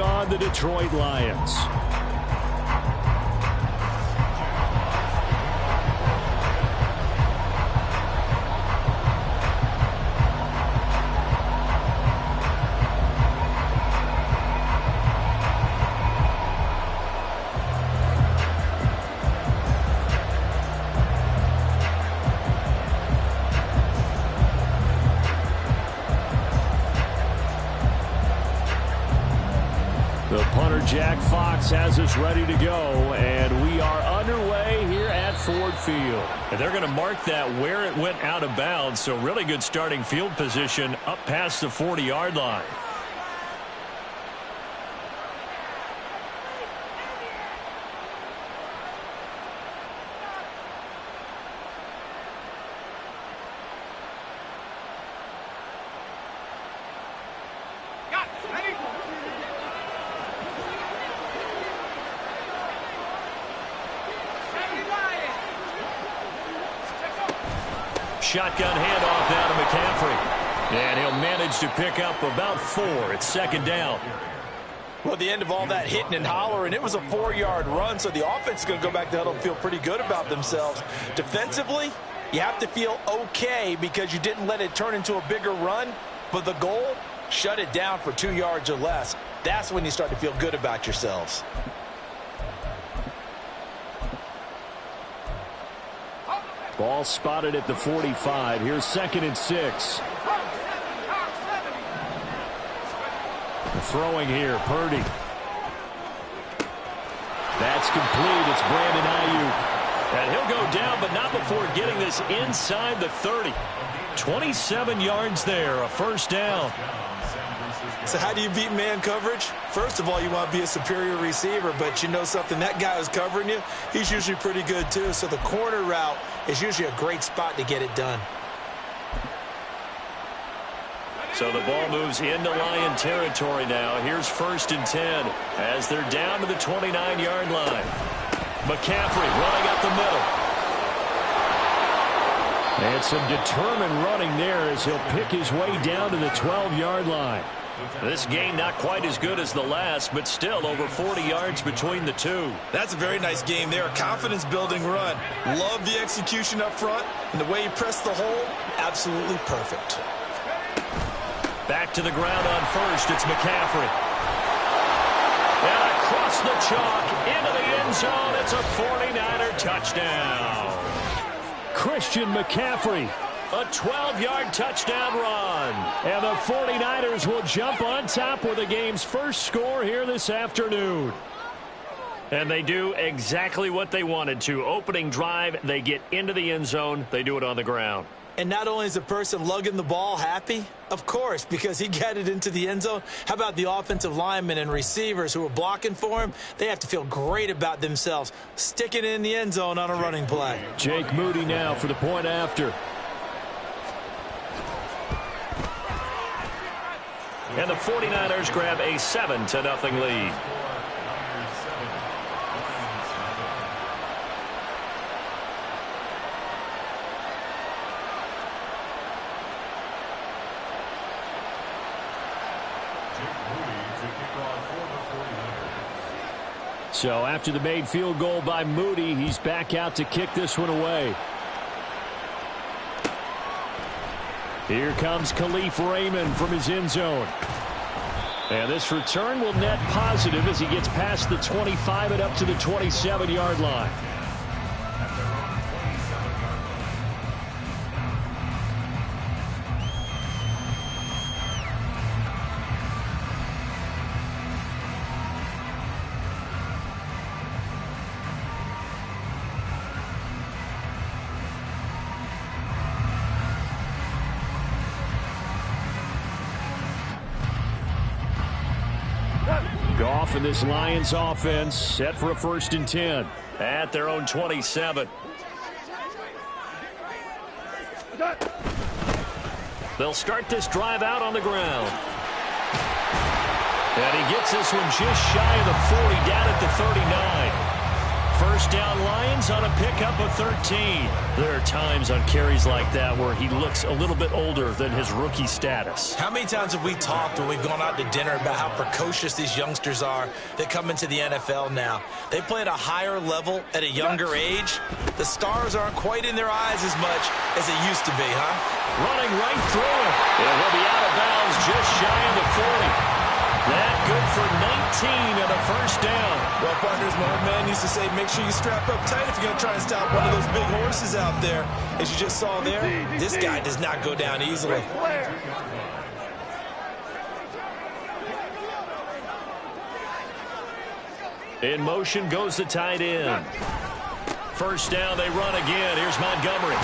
taking on the Detroit Lions. The punter, Jack Fox, has us ready to go, and we are underway here at Ford Field. And they're going to mark that where it went out of bounds, so really good starting field position up past the 40-yard line. Shotgun handoff now to McCaffrey. And he'll manage to pick up about 4. It's second down. Well, the end of all that hitting and hollering, it was a 4-yard run, so the offense is going to go back to huddle and feel pretty good about themselves. Defensively, you have to feel okay because you didn't let it turn into a bigger run, but the goal, shut it down for 2 yards or less. That's when you start to feel good about yourselves. Ball spotted at the 45. Here's 2nd and 6. Throwing here, Purdy. That's complete. It's Brandon Ayuk. And he'll go down, but not before getting this inside the 30. 27 yards there, a first down. So how do you beat man coverage? First of all, you want to be a superior receiver, but you know something, that guy who's covering you, he's usually pretty good too. So the corner route is usually a great spot to get it done. So the ball moves into Lion territory now. Here's 1st and 10 as they're down to the 29-yard line. McCaffrey running up the middle. And some determined running there as he'll pick his way down to the 12-yard line. This game not quite as good as the last, but still over 40 yards between the two. That's a very nice game there. A confidence-building run. Love the execution up front, and the way he pressed the hole, absolutely perfect. Back to the ground on 1st. It's McCaffrey. And across the chalk into the end zone. It's a 49er touchdown. Christian McCaffrey. A 12-yard touchdown run. And the 49ers will jump on top with the game's first score here this afternoon. And they do exactly what they wanted to. Opening drive, they get into the end zone. They do it on the ground. And not only is the person lugging the ball happy, of course, because he got it into the end zone. How about the offensive linemen and receivers who are blocking for him? They have to feel great about themselves, sticking it in the end zone on a running play. Jake Moody now for the point after. And the 49ers grab a 7-0 lead. So after the made field goal by Moody, he's back out to kick this one away. Here comes Khalif Raymond from his end zone. And this return will net positive as he gets past the 25 and up to the 27-yard line. Goff and this Lions offense set for a 1st and 10. At their own 27. They'll start this drive out on the ground. And he gets this one just shy of the 40, down at the 39. First down Lions on a pickup of 13. There are times on carries like that where he looks a little bit older than his rookie status. How many times have we talked when we've gone out to dinner about how precocious these youngsters are that come into the NFL now? They play at a higher level at a younger age. The stars aren't quite in their eyes as much as it used to be, huh? Running right through him. And he'll be out of bounds just shy of the 40. That good for 19 and a first down. Well, partners, my old man used to say, make sure you strap up tight if you're going to try and stop one of those big horses out there. As you just saw there, this guy does not go down easily. In motion goes the tight end. First down, they run again. Here's Montgomery.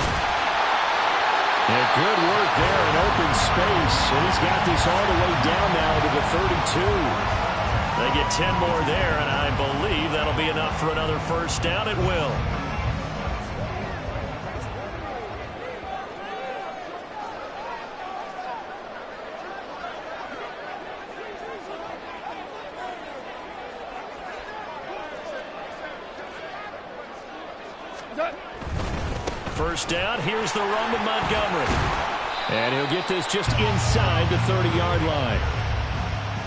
And good work there in open space. And he's got this all the way down now to the 32. They get 10 more there, and I believe that'll be enough for another first down. It will. First down, here's the run to Montgomery. And he'll get this just inside the 30-yard line.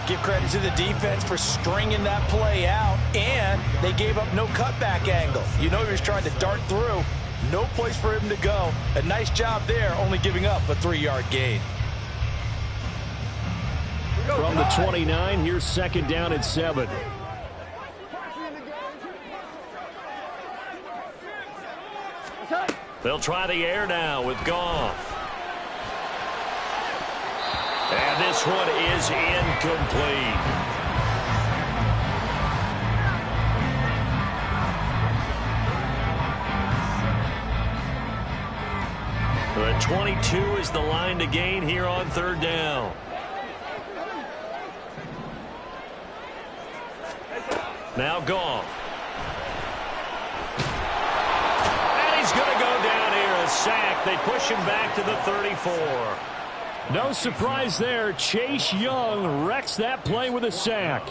Give credit to the defense for stringing that play out, and they gave up no cutback angle. You know he was trying to dart through. No place for him to go. A nice job there, only giving up a 3-yard gain. From the 29, here's second down at 7. They'll try the air now with Goff. And this one is incomplete. The 22 is the line to gain here on third down. Now Goff. And he's going to go down here, a sack. They push him back to the 34. No surprise there. Chase Young wrecks that play with a sack.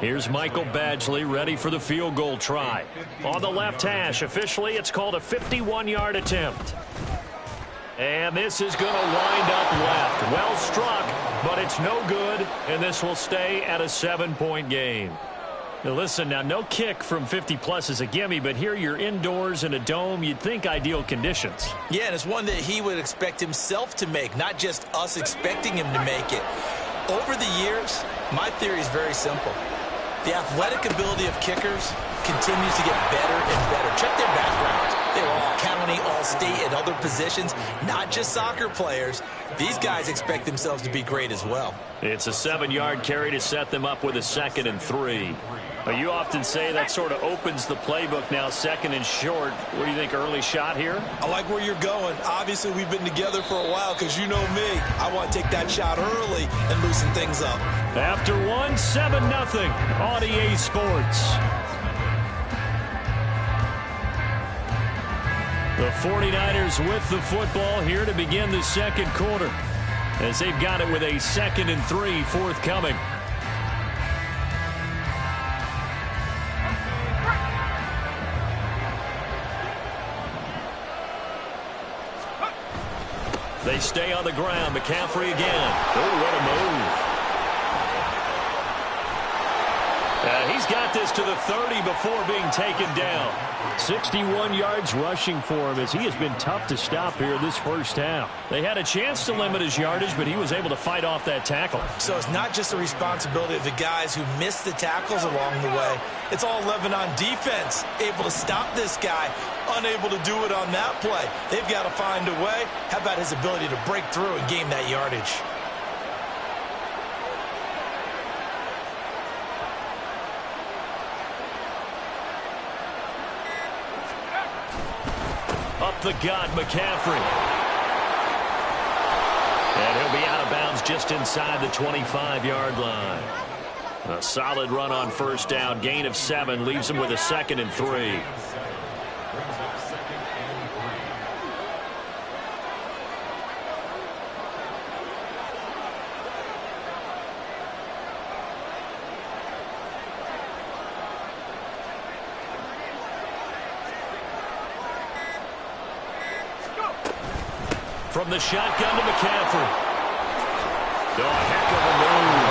Here's Michael Badgley ready for the field goal try. On the left hash, officially it's called a 51-yard attempt. And this is going to wind up left. Well struck, but it's no good, and this will stay at a 7-point game. Now listen, now no kick from 50-plus is a gimme, but here you're indoors in a dome. You'd think ideal conditions. Yeah, and it's one that he would expect himself to make, not just us expecting him to make it. Over the years, my theory is very simple. The athletic ability of kickers continues to get better and better. Check their backgrounds. They were all county, all state, and other positions, not just soccer players. These guys expect themselves to be great as well. It's a 7-yard carry to set them up with a 2nd and 3. You often say that sort of opens the playbook now, 2nd and short. What do you think, early shot here? I like where you're going. Obviously, we've been together for a while because you know me. I want to take that shot early and loosen things up. After 1, 7-0 on EA Sports. The 49ers with the football here to begin the second quarter, as they've got it with a 2nd and 3 forthcoming. They stay on the ground. McCaffrey again. Oh, what a move. He's got this to the 30 before being taken down. 61 yards rushing for him, as he has been tough to stop here this first half. They had a chance to limit his yardage, but he was able to fight off that tackle. So it's not just the responsibility of the guys who missed the tackles along the way. It's all Lebanon defense able to stop this guy, unable to do it on that play. They've got to find a way. How about his ability to break through and gain that yardage? Up the gut, McCaffrey. And he'll be out of bounds just inside the 25-yard line. A solid run on first down. Gain of 7 leaves him with a 2nd and 3. From the shotgun to McCaffrey. Oh, a heck of a move.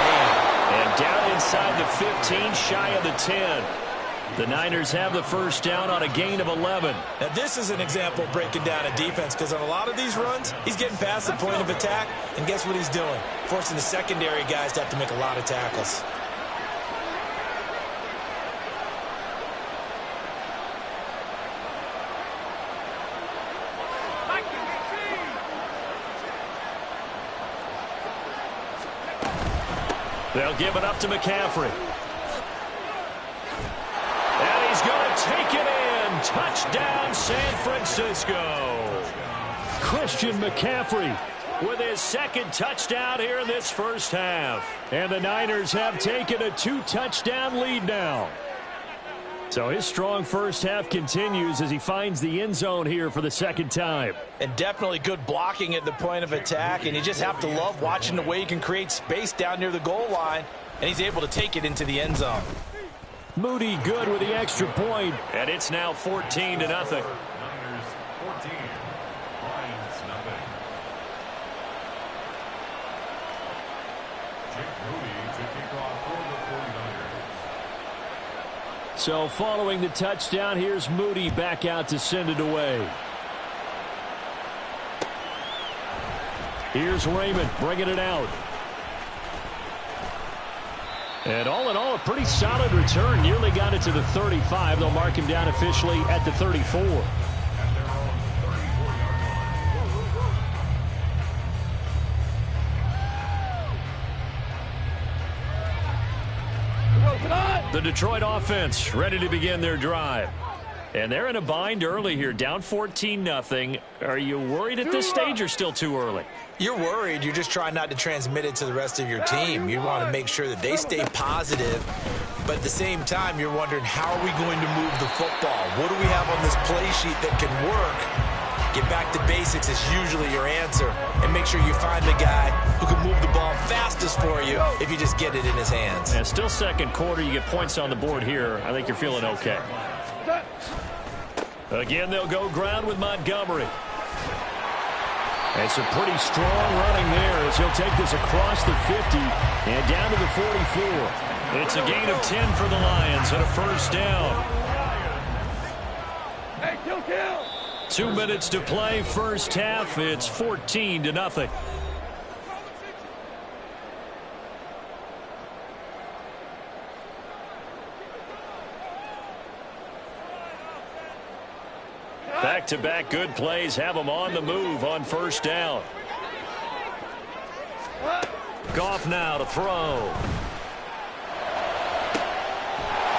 And down inside the 15, shy of the 10. The Niners have the first down on a gain of 11. Now, this is an example of breaking down a defense, because on a lot of these runs, he's getting past the point of attack, and guess what he's doing? Forcing the secondary guys to have to make a lot of tackles. They'll give it up to McCaffrey. And he's going to take it in. Touchdown, San Francisco. Christian McCaffrey with his second touchdown here in this first half. And the Niners have taken a 2-touchdown lead now. So his strong first half continues as he finds the end zone here for the second time. And definitely good blocking at the point of attack, and you just have to love watching the way he can create space down near the goal line, and he's able to take it into the end zone. Moody good with the extra point, and it's now 14-0. Niners 14, Lions nothing. Jake Moody to kick off for the 49ers. So following the touchdown, here's Moody back out to send it away. Here's Raymond bringing it out. And all in all, a pretty solid return. Nearly got it to the 35. They'll mark him down officially at the 34. The Detroit offense ready to begin their drive. And they're in a bind early here, down 14-0. Are you worried at this stage or still too early? You're worried. You're just trying not to transmit it to the rest of your team. You want to make sure that they stay positive. But at the same time, you're wondering, how are we going to move the football? What do we have on this play sheet that can work? Get back to basics is usually your answer. And make sure you find the guy who can move the ball fastest for you if you just get it in his hands. And still second quarter, you get points on the board here. I think you're feeling okay. Again, they'll go ground with Montgomery. It's a pretty strong running there as he'll take this across the 50 and down to the 44. It's a gain of 10 for the Lions and a first down. Hey, kill. 2 minutes to play, first half. It's 14-0. Back-to-back good plays have them on the move on first down. Goff now to throw.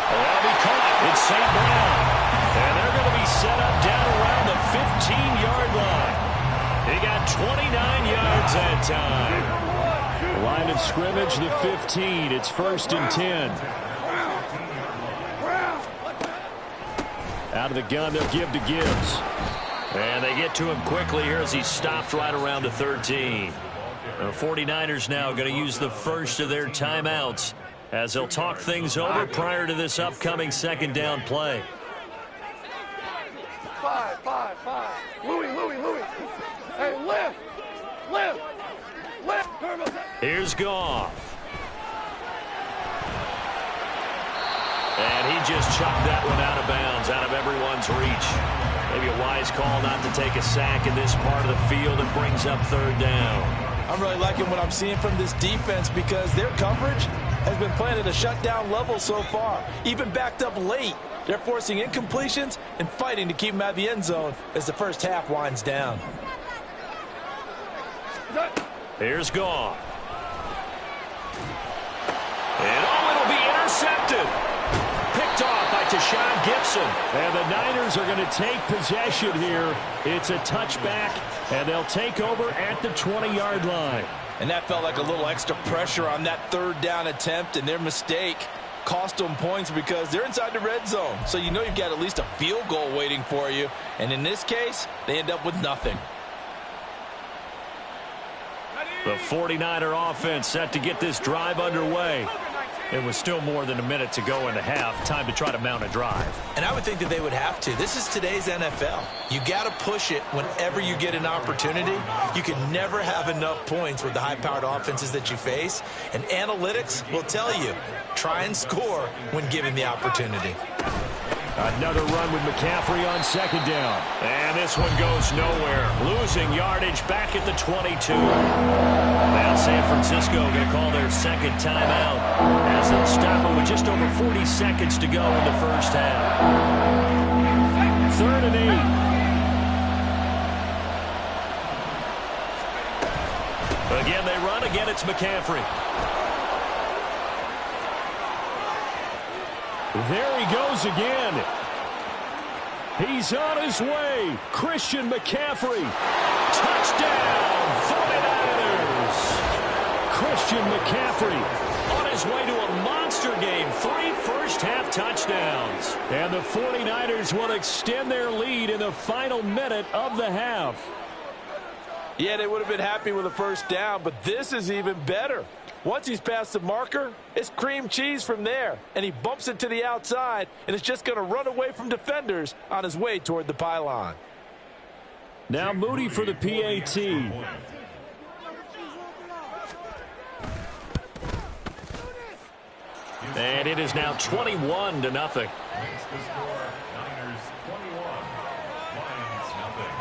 That'll be caught. It's St. Brown. And they're going to be set up down around the 15-yard line. He got 29 yards that time. Line of scrimmage, the 15. It's 1st and 10. Out of the gun, they'll give to Gibbs. And they get to him quickly here as he stopped right around the 13. The 49ers now going to use the first of their timeouts as they'll talk things over prior to this upcoming second down play. Five. Louis. Hey, lift. Here's Goff. And he just chucked that one out of bounds, out of everyone's reach. Maybe a wise call not to take a sack in this part of the field and brings up third down. I'm really liking what I'm seeing from this defense because their coverage has been playing at a shutdown level so far. Even backed up late, they're forcing incompletions and fighting to keep them out of the end zone as the first half winds down. Here's Goff. And it'll be intercepted. Picked off by Tashaun Gibson. And the Niners are going to take possession here. It's a touchback, and they'll take over at the 20-yard line. And that felt like a little extra pressure on that third down attempt, and their mistake cost them points because they're inside the red zone. So you know you've got at least a field goal waiting for you. And in this case, they end up with nothing. The 49er offense set to get this drive underway. It was still more than a minute to go in the half. Time to try to mount a drive. And I would think that they would have to. This is today's NFL. You got to push it whenever you get an opportunity. You can never have enough points with the high-powered offenses that you face. And analytics will tell you, try and score when given the opportunity. Another run with McCaffrey on second down. And this one goes nowhere. Losing yardage back at the 22. Now San Francisco going to call their second timeout as they'll stop it with just over 40 seconds to go in the first half. 3rd and 8. Again, they run. Again, it's McCaffrey. There he goes again. He's on his way. Christian McCaffrey. Touchdown, 49ers. Christian McCaffrey on his way to a monster game. 3 first-half touchdowns. And the 49ers will extend their lead in the final minute of the half. Yeah, they would have been happy with a first down, but this is even better. Once he's past the marker, it's cream cheese from there. And he bumps it to the outside, and it's just going to run away from defenders on his way toward the pylon. Now Moody for the PAT. And it is now 21-0. Makes the score Niners 21, Lions nothing.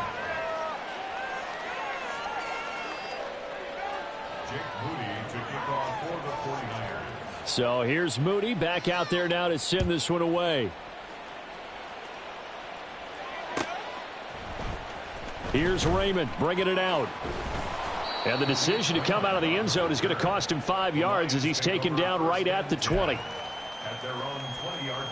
Jake Moody to kick off for the 49ers. So here's Moody back out there now to send this one away. Here's Raymond bringing it out. And the decision to come out of the end zone is going to cost him 5 yards as he's taken down right at the 20. At their own 20-yard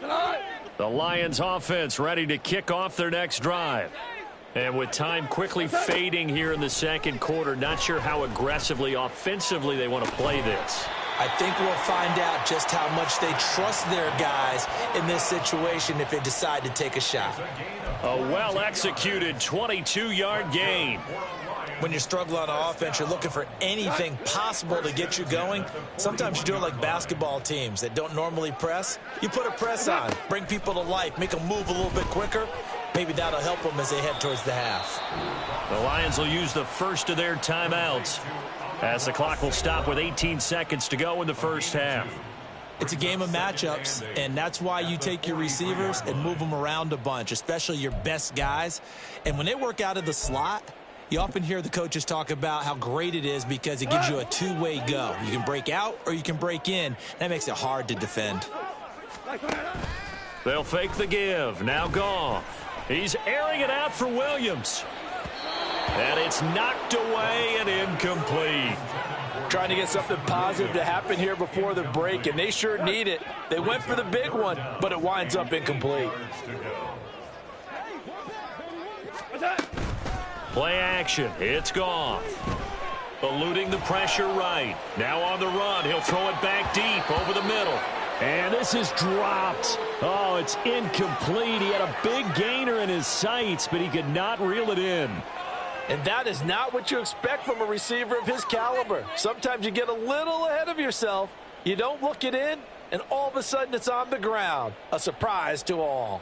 line. The Lions offense ready to kick off their next drive. And with time quickly fading here in the second quarter, not sure how aggressively, offensively they want to play this. I think we'll find out just how much they trust their guys in this situation if they decide to take a shot. A well-executed 22-yard gain. When you struggle on offense, you're looking for anything possible to get you going. Sometimes you do it like basketball teams that don't normally press. You put a press on, bring people to life, make them move a little bit quicker. Maybe that'll help them as they head towards the half. The Lions will use the first of their timeouts as the clock will stop with 18 seconds to go in the first half. It's a game of matchups, and that's why you take your receivers and move them around a bunch, especially your best guys. And when they work out of the slot, you often hear the coaches talk about how great it is because it gives you a two-way go. You can break out or you can break in. That makes it hard to defend. They'll fake the give. Now Goff. He's airing it out for Williams. And it's knocked away and incomplete. Trying to get something positive to happen here before the break, and they sure need it. They went for the big one, but it winds up incomplete. Play action. It's Goff. Eluding the pressure right. Now on the run. He'll throw it back deep over the middle. And this is dropped. Oh, it's incomplete. He had a big gainer in his sights, but he could not reel it in. And that is not what you expect from a receiver of his caliber. Sometimes you get a little ahead of yourself. You don't look it in, and all of a sudden it's on the ground. A surprise to all.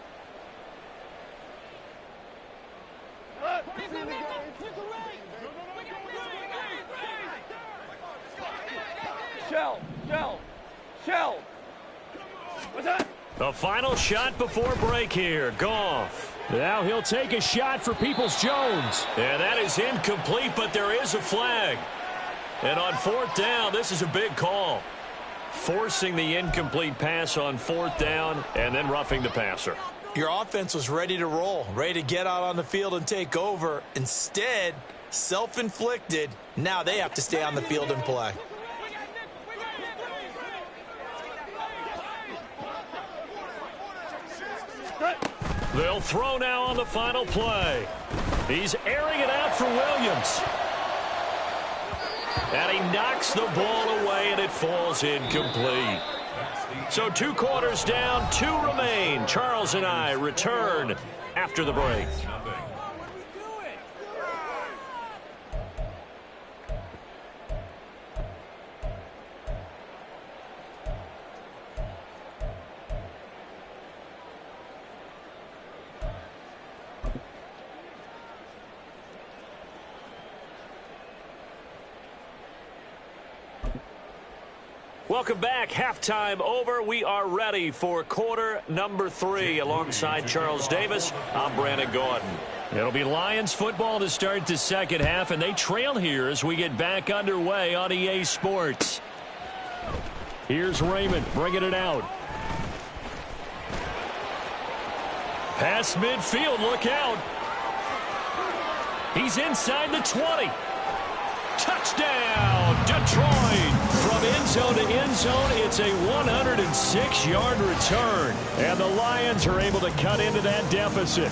Shell. What's that? The final shot before break here. Goff. Now he'll take a shot for Peoples-Jones. And that is incomplete, but there is a flag. And on 4th down, this is a big call. Forcing the incomplete pass on 4th down and then roughing the passer. Your offense was ready to roll, ready to get out on the field and take over. Instead, self-inflicted. Now they have to stay on the field and play. They'll throw now on the final play. He's airing it out for Williams. And he knocks the ball away, and it falls incomplete. So 2 quarters down, 2 remain. Charles and I return after the break. Welcome back. Halftime over. We are ready for quarter number 3. Alongside Charles Davis, I'm Brandon Gaudin. It'll be Lions football to start the second half, and they trail here as we get back underway on EA Sports. Here's Raymond bringing it out. Past midfield, look out. He's inside the 20. Touchdown, Detroit. From end zone to end zone, it's a 106-yard return. And the Lions are able to cut into that deficit.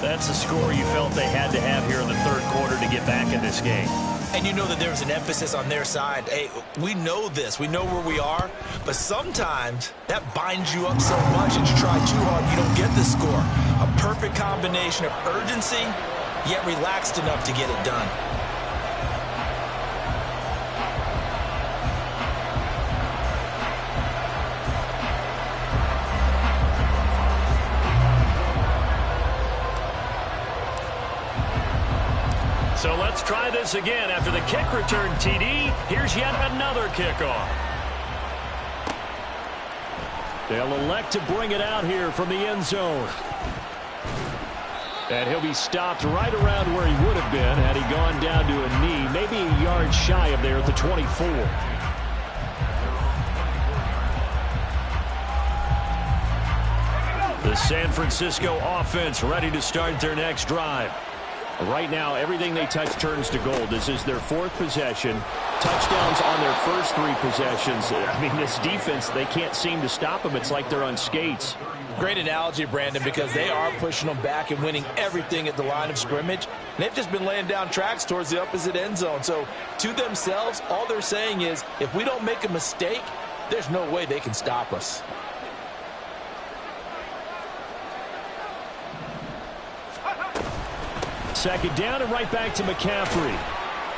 That's the score you felt they had to have here in the third quarter to get back in this game. And you know that there's an emphasis on their side. Hey, we know this. We know where we are. But sometimes that binds you up so much that you try too hard, you don't get the score. A perfect combination of urgency, yet relaxed enough to get it done. So let's try this again. After the kick return TD, here's yet another kickoff. They'll elect to bring it out here from the end zone. And he'll be stopped right around where he would have been had he gone down to a knee, maybe a yard shy of there at the 24. The San Francisco offense ready to start their next drive. Right now, everything they touch turns to gold. This is their 4th possession. Touchdowns on their first 3 possessions. I mean, this defense, they can't seem to stop them. It's like they're on skates. Great analogy, Brandon, because they are pushing them back and winning everything at the line of scrimmage. And they've just been laying down tracks towards the opposite end zone. So to themselves, all they're saying is, if we don't make a mistake, there's no way they can stop us. Second down and right back to McCaffrey.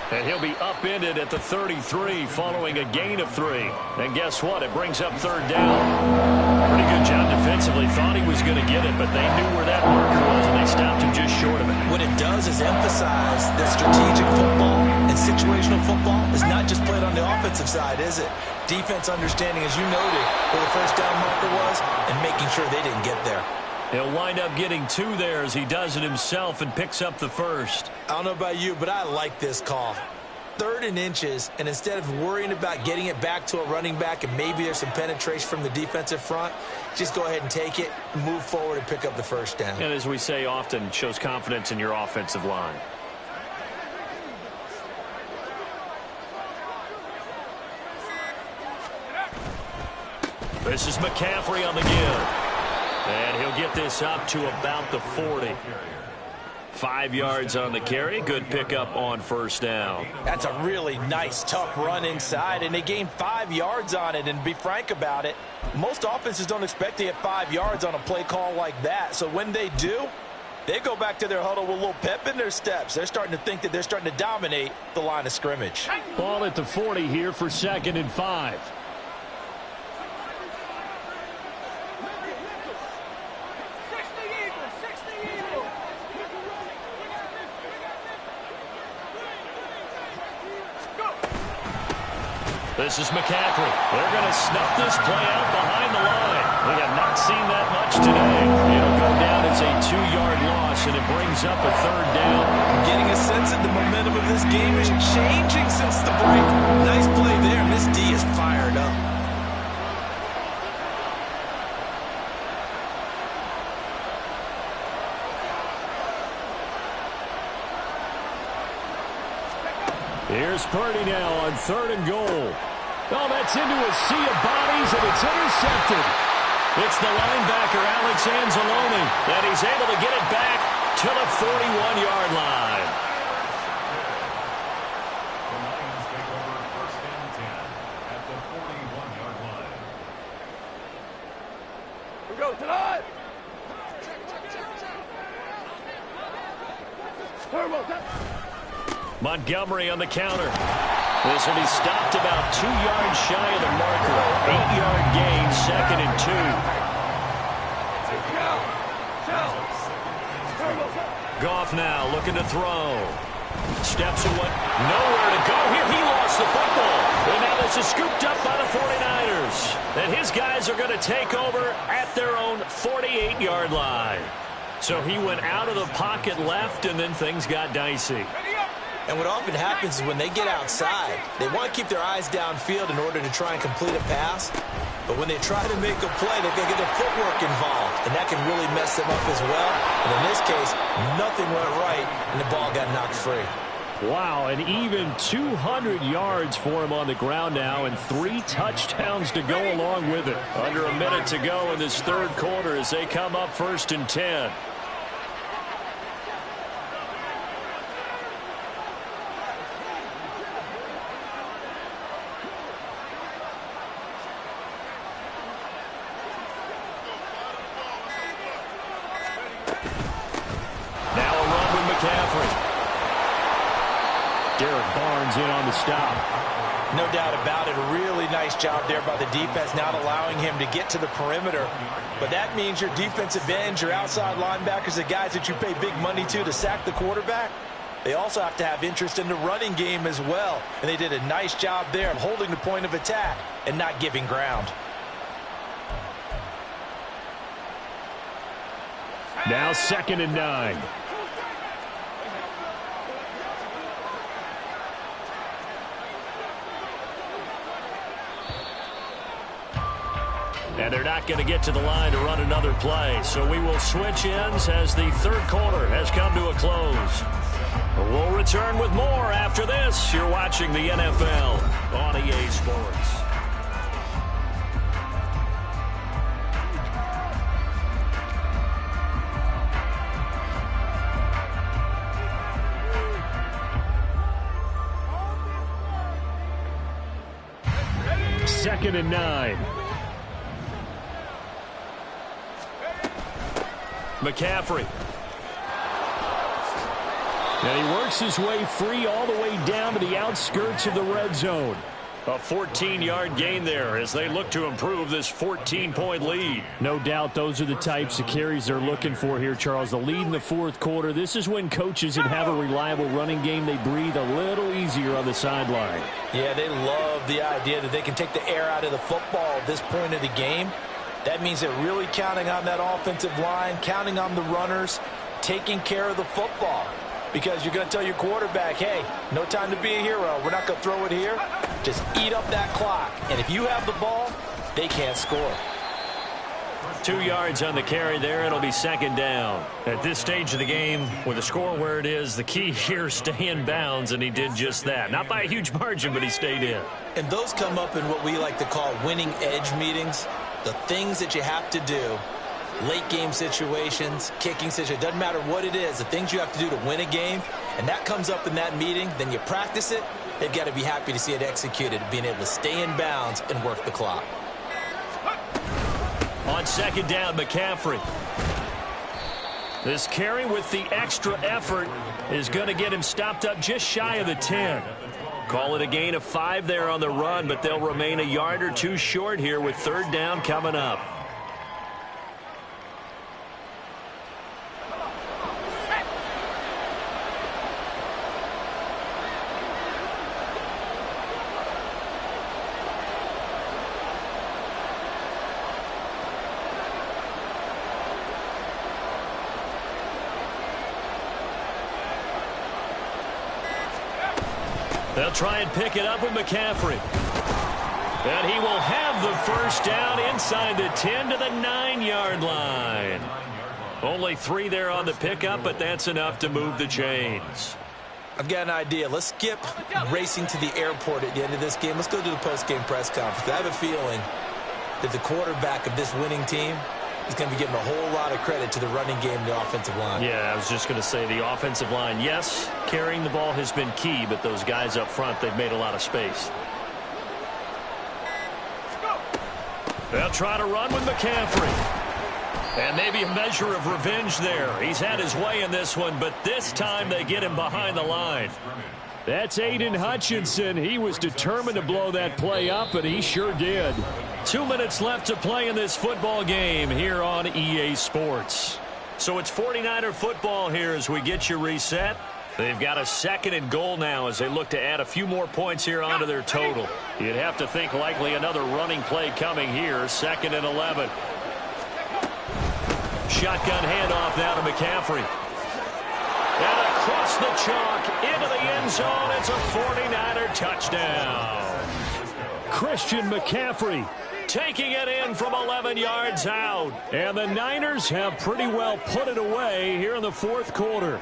And he'll be upended at the 33 following a gain of 3. And guess what? It brings up third down. Pretty good job defensively. Thought he was going to get it, but they knew where that marker was, and they stopped him just short of it. What it does is emphasize that strategic football and situational football is not just played on the offensive side, is it? Defense understanding, as you noted, where the first down marker was and making sure they didn't get there. He'll wind up getting 2 there as he does it himself and picks up the first. I don't know about you, but I like this call. 3rd and inches, and instead of worrying about getting it back to a running back and maybe there's some penetration from the defensive front, just go ahead and take it, move forward, and pick up the first down. And as we say often, shows confidence in your offensive line. This is McCaffrey on the give. And he'll get this up to about the 40. 5 yards on the carry. Good pickup on first down. That's a really nice, tough run inside, and they gained 5 yards on it. And to be frank about it, most offenses don't expect to get 5 yards on a play call like that. So when they do, they go back to their huddle with a little pep in their steps. They're starting to think that they're starting to dominate the line of scrimmage. Ball at the 40 here for 2nd and 5. This is McCaffrey. They're going to snuff this play out behind the line. We have not seen that much today. It'll go down as a 2-yard loss, and it brings up a 3rd down. I'm getting a sense that the momentum of this game is changing since the break. Nice play there, and this D is fired up. Here's Purdy now on 3rd and goal. Oh, that's into a sea of bodies, and it's intercepted. It's the linebacker, Alex Anzalone, and he's able to get it back to the 41-yard line. The Lions take over 1st and 10 at the 41-yard line. We go tonight. Montgomery on the counter. This will be stopped about 2 yards shy of the marker. 8-yard gain, 2nd and 2. Goff now looking to throw. Steps away. Nowhere to go here. He lost the football. And now this is scooped up by the And his guys are going to take over at their own 48-yard line. So he went out of the pocket left, and then things got dicey. And what often happens is when they get outside, they want to keep their eyes downfield in order to try and complete a pass. But when they try to make a play, they're going to get their footwork involved, and that can really mess them up as well. And in this case, nothing went right, and the ball got knocked free. Wow, and even 200 yards for him on the ground now, and 3 touchdowns to go along with it. Under a minute to go in this third quarter as they come up 1st and 10. Now a run with McCaffrey. Derek Barnes in on the stop. No doubt about it. A really nice job there by the defense, not allowing him to get to the perimeter. But that means your defensive ends, your outside linebackers, the guys that you pay big money to sack the quarterback, they also have to have interest in the running game as well. And they did a nice job there of holding the point of attack and not giving ground. Now 2nd and 9. And they're not going to get to the line to run another play. So we will switch ends as the third quarter has come to a close. We'll return with more after this. You're watching the NFL on EA Sports. Second and 9. McCaffrey. And he works his way free all the way down to the outskirts of the red zone. A 14-yard gain there as they look to improve this 14-point lead. No doubt those are the types of carries they're looking for here, Charles. The lead in the fourth quarter. This is when coaches that have a reliable running game, they breathe a little easier on the sideline. Yeah, they love the idea that they can take the air out of the football at this point of the game. That means they're really counting on that offensive line, counting on the runners, taking care of the football. Because you're going to tell your quarterback, hey, no time to be a hero. We're not going to throw it here. Just eat up that clock. And if you have the ball, they can't score. 2 yards on the carry there. It'll be 2nd down. At this stage of the game, with the score where it is, the key here, stay in bounds, and he did just that. Not by a huge margin, but he stayed in. And those come up in what we like to call winning edge meetings. The things that you have to do, late game situations, kicking situations, doesn't matter what it is, the things you have to do to win a game, and that comes up in that meeting, then you practice it, they've got to be happy to see it executed, being able to stay in bounds and work the clock. On 2nd down, McCaffrey. This carry with the extra effort is going to get him stopped up just shy of the 10. Call it a gain of 5 there on the run, but they'll remain a yard or 2 short here with 3rd down coming up. They'll try and pick it up with McCaffrey. And he will have the first down inside the 10 to the 9-yard line. Only 3 there on the pickup, but that's enough to move the chains. I've got an idea. Let's skip racing to the airport at the end of this game. Let's go to the post-game press conference. I have a feeling that the quarterback of this winning team is going to be giving a whole lot of credit to the running game and the offensive line. Yeah, I was just going to say the offensive line, yes, carrying the ball has been key, but those guys up front, they've made a lot of space. They'll try to run with McCaffrey. And maybe a measure of revenge there. He's had his way in this one, but this time they get him behind the line. That's Aiden Hutchinson. He was determined to blow that play up, and he sure did. 2 minutes left to play in this football game here on EA Sports. So it's 49er football here as we get you reset. They've got a 2nd and goal now as they look to add a few more points here onto their total. You'd have to think likely another running play coming here. 2nd and 11. Shotgun handoff now to McCaffrey. And across the chalk into the end zone. It's a 49er touchdown. Christian McCaffrey taking it in from 11 yards out. And the Niners have pretty well put it away here in the 4th quarter.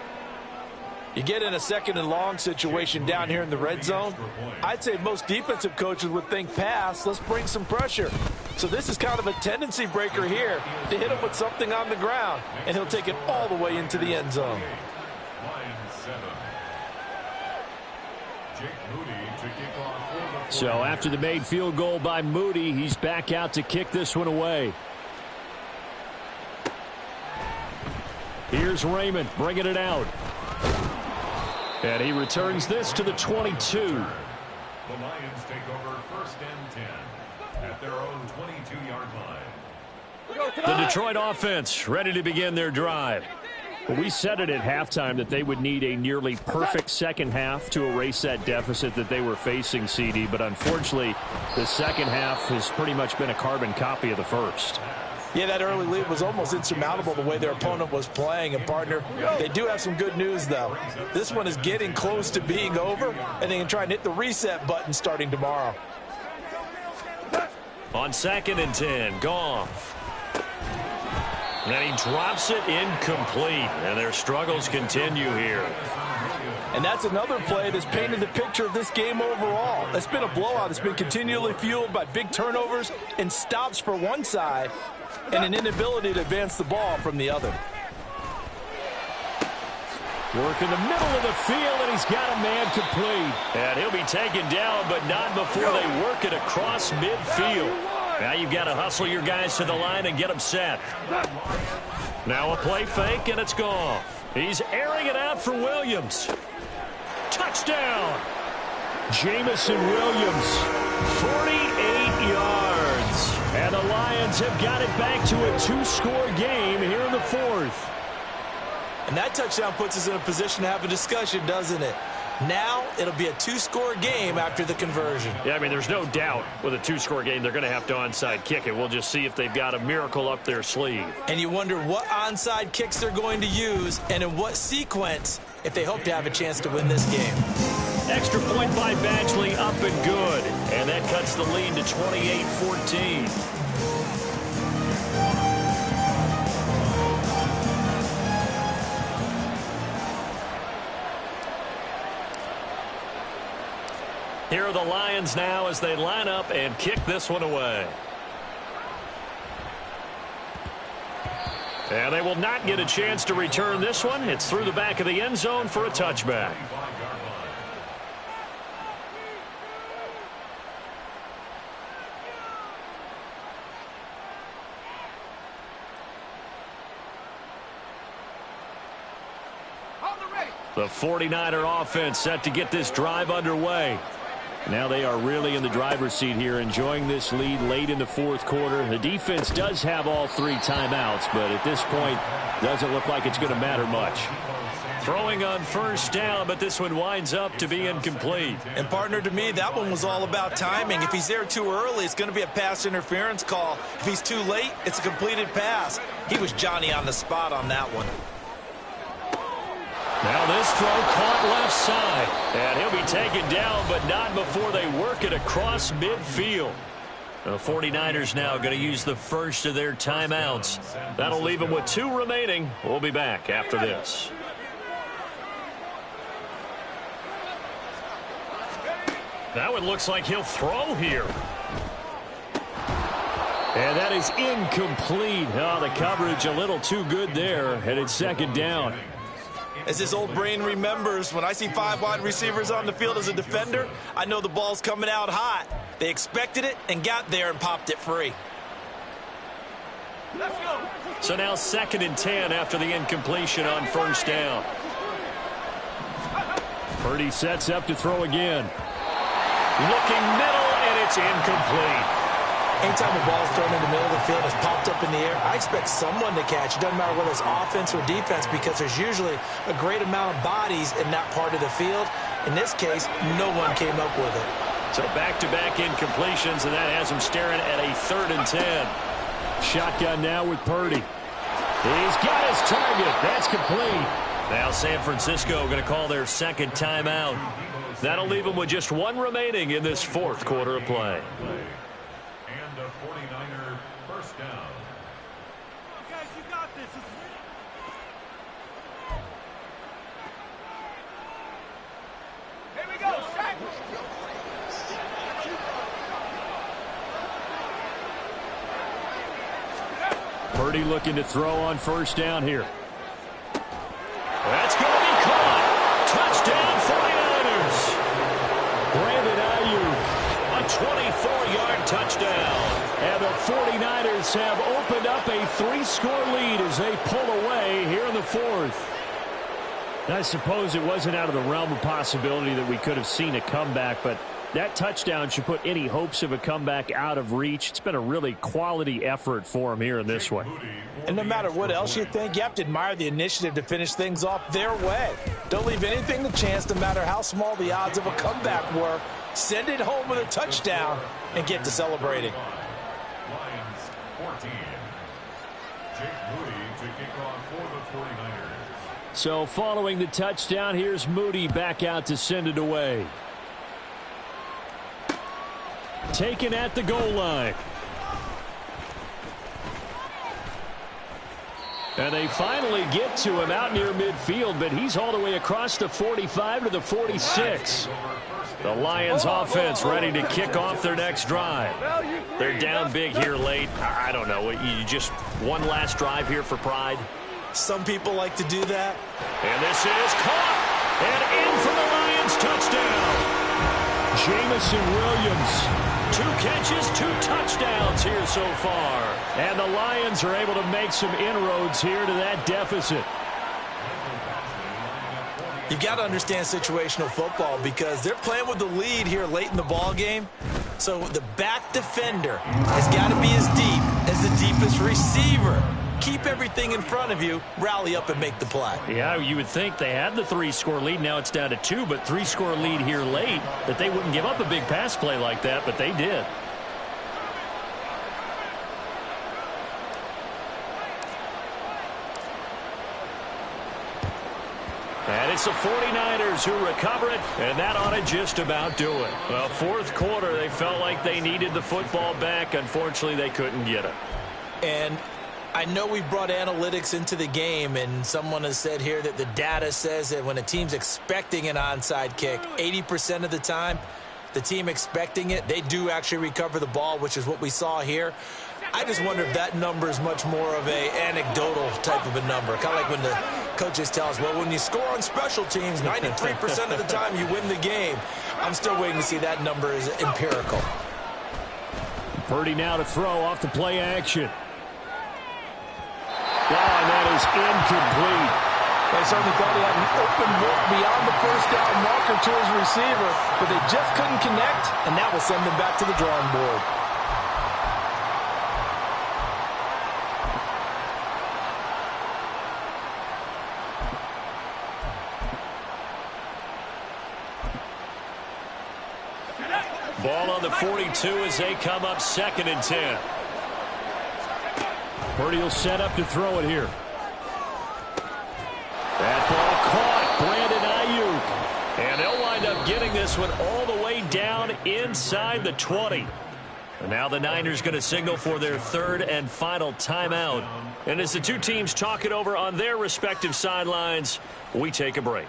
You get in a 2nd and long situation down here in the red zone. I'd say most defensive coaches would think pass. Let's bring some pressure. So this is kind of a tendency breaker here to hit him with something on the ground. And he'll take it all the way into the end zone. So after the made field goal by Moody, he's back out to kick this one away. Here's Raymond bringing it out. And he returns this to the 22. The Lions take over 1st and 10 at their own 22-yard line. The Detroit offense ready to begin their drive. Well, we said it at halftime that they would need a nearly perfect second half to erase that deficit that they were facing, CD. But unfortunately, the second half has pretty much been a carbon copy of the first. Yeah, that early lead was almost insurmountable the way their opponent was playing. And, partner, they do have some good news, though. This one is getting close to being over, and they can try and hit the reset button starting tomorrow. On 2nd and 10, Goff. And he drops it incomplete, and their struggles continue here. And that's another play that's painted the picture of this game overall. It's been a blowout. It's been continually fueled by big turnovers and stops for one side and an inability to advance the ball from the other. Work in the middle of the field, and he's got a man complete. And he'll be taken down, but not before they work it across midfield. Now you've got to hustle your guys to the line and get them set. Now a play fake, and it's Goff. He's airing it out for Williams. Touchdown! Jamison Williams, 48 yards. And the Lions have got it back to a 2-score game here in the 4th. And that touchdown puts us in a position to have a discussion, doesn't it? Now it'll be a 2-score game after the conversion. Yeah, I mean, there's no doubt with a 2-score game they're going to have to onside kick it. We'll just see if they've got a miracle up their sleeve. And you wonder what onside kicks they're going to use and in what sequence if they hope to have a chance to win this game. Extra point by Badgley, up and good. And that cuts the lead to 28-14. Here are the Lions now as they line up and kick this one away. And they will not get a chance to return this one. It's through the back of the end zone for a touchback. The 49er offense set to get this drive underway. Now they are really in the driver's seat here, enjoying this lead late in the 4th quarter. The defense does have all 3 timeouts, but at this point, doesn't look like it's going to matter much. Throwing on 1st down, but this one winds up to be incomplete. And, partner, to me, that one was all about timing. If he's there too early, it's going to be a pass interference call. If he's too late, it's a completed pass. He was Johnny on the spot on that one. Now this throw caught left side. And he'll be taken down, but not before they work it across midfield. The 49ers now going to use the first of their timeouts. That'll leave them with 2 remaining. We'll be back after this. Now it looks like he'll throw here. And that is incomplete. Oh, the coverage a little too good there, and it's 2nd down. As his old brain remembers, when I see 5 wide receivers on the field as a defender, I know the ball's coming out hot. They expected it and got there and popped it free. Let's go. So now 2nd and 10 after the incompletion on 1st down. Purdy sets up to throw again. Looking middle, and it's incomplete. Anytime the ball's thrown in the middle of the field, it's popped up in the air, I expect someone to catch. It doesn't matter whether it's offense or defense because there's usually a great amount of bodies in that part of the field. In this case, no one came up with it. So back-to-back incompletions, and that has him staring at a 3rd and 10. Shotgun now with Purdy. He's got his target. That's complete. Now San Francisco going to call their 2nd timeout. That'll leave them with just 1 remaining in this 4th quarter of play. And a 49er first down. You guys, you got this. Here we go. Sack. Purdy looking to throw on 1st down here. That's going to be caught. Touchdown 49ers. Brandon Ayuk. A 24-yard touchdown. And the 49ers have opened up a 3-score lead as they pull away here in the 4th. I suppose it wasn't out of the realm of possibility that we could have seen a comeback, but that touchdown should put any hopes of a comeback out of reach. It's been a really quality effort for him here in this one. And no matter what else you think, you have to admire the initiative to finish things off their way. Don't leave anything to chance, no matter how small the odds of a comeback were. Send it home with a touchdown and get to celebrating. Lions 14. Jake Moody to kick off for the 49ers. So following the touchdown, here's Moody back out to send it away. Taken at the goal line. And they finally get to him out near midfield, but he's all the way across the 45 to the 46. The Lions offense ready to kick off their next drive. They're down big here late. I don't know. You just one last drive here for pride. Some people like to do that. And this is caught. And in for the Lions touchdown. Jameson Williams. 2 catches, 2 touchdowns here so far. And the Lions are able to make some inroads here to that deficit. You've got to understand situational football because they're playing with the lead here late in the ball game. So the back defender has got to be as deep as the deepest receiver. Keep everything in front of you, rally up and make the play. Yeah, you would think they had the 3-score lead. Now it's down to 2, but 3-score lead here late, that they wouldn't give up a big pass play like that, but they did. And it's the 49ers who recover it, and that ought to just about do it. Well, 4th quarter, they felt like they needed the football back. Unfortunately, they couldn't get it. And I know we brought analytics into the game, and someone has said here that the data says that when a team's expecting an onside kick, 80% of the time, the team expecting it, they do actually recover the ball, which is what we saw here. I just wonder if that number is much more of a anecdotal type of a number. Kind of like when the coaches tell us, well, when you score on special teams, 93% of the time you win the game. I'm still waiting to see that number is empirical. Purdy now to throw off the play action. Oh, and that is incomplete. They certainly thought he had an open look beyond the 1st down marker to his receiver, but they just couldn't connect, and that will send them back to the drawing board. Ball on the 42 as they come up 2nd and 10. Purdy will set up to throw it here. That ball caught. Brandon Ayuk. And they'll wind up getting this one all the way down inside the 20. And now the Niners going to signal for their 3rd and final timeout. And as the two teams talk it over on their respective sidelines, we take a break.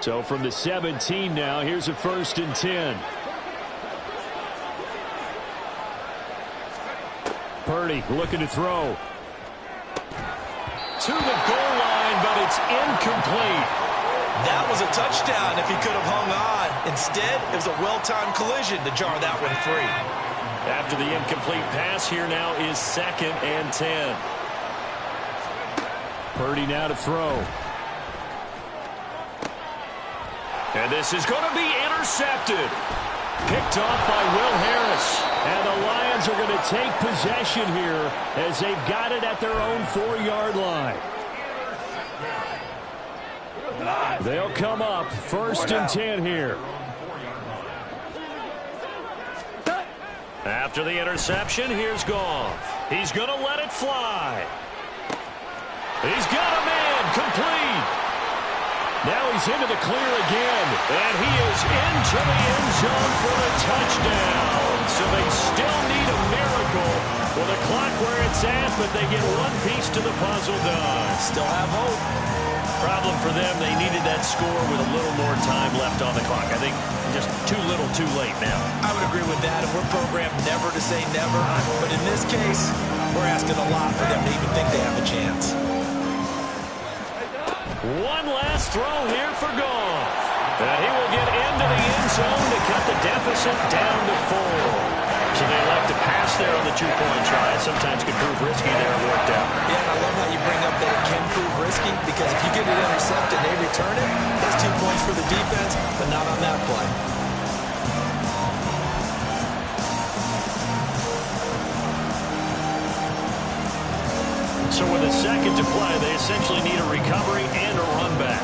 So from the 17 now, here's a 1st and 10. Purdy looking to throw. To the goal line, but it's incomplete. That was a touchdown if he could have hung on. Instead, it was a well-timed collision to jar that one free. After the incomplete pass, here now is 2nd and 10. Purdy now to throw. And this is going to be intercepted. Picked off by Will Harris. And the Lions are going to take possession here as they've got it at their own 4-yard line. They'll come up 1st and 10 here. After the interception, here's Goff. He's going to let it fly. He's got a man complete. Now he's into the clear again. And he is into the end zone for a touchdown. So they still need a miracle with the clock where it's at, but they get one piece to the puzzle done. Still have hope. Problem for them, they needed that score with a little more time left on the clock. I think just too little too late now. I would agree with that, and we're programmed never to say never. But in this case, we're asking a lot for them to even think they have a chance. One last throw here for Goff. And he will get into the end zone to cut the deficit down to 4. So they like to pass there on the 2-point try. Sometimes can prove risky there. It worked out. Yeah, and I love how you bring up that it can prove risky, because if you get it intercepted and they return it, that's 2 points for the defense, but not on that play. So with a second to play, they essentially need a recovery and a run back.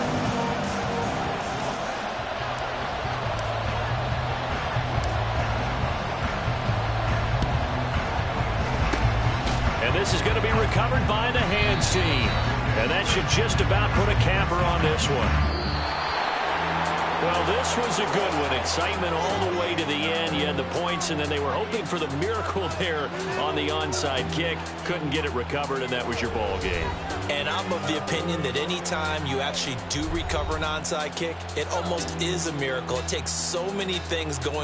And this is going to be recovered by the hands team. And that should just about put a capper on this one. Well, this was a good one. Excitement all the way to the end. You had the points, and then they were hoping for the miracle there on the onside kick. Couldn't get it recovered, and that was your ball game. And I'm of the opinion that any time you actually do recover an onside kick, it almost is a miracle. It takes so many things going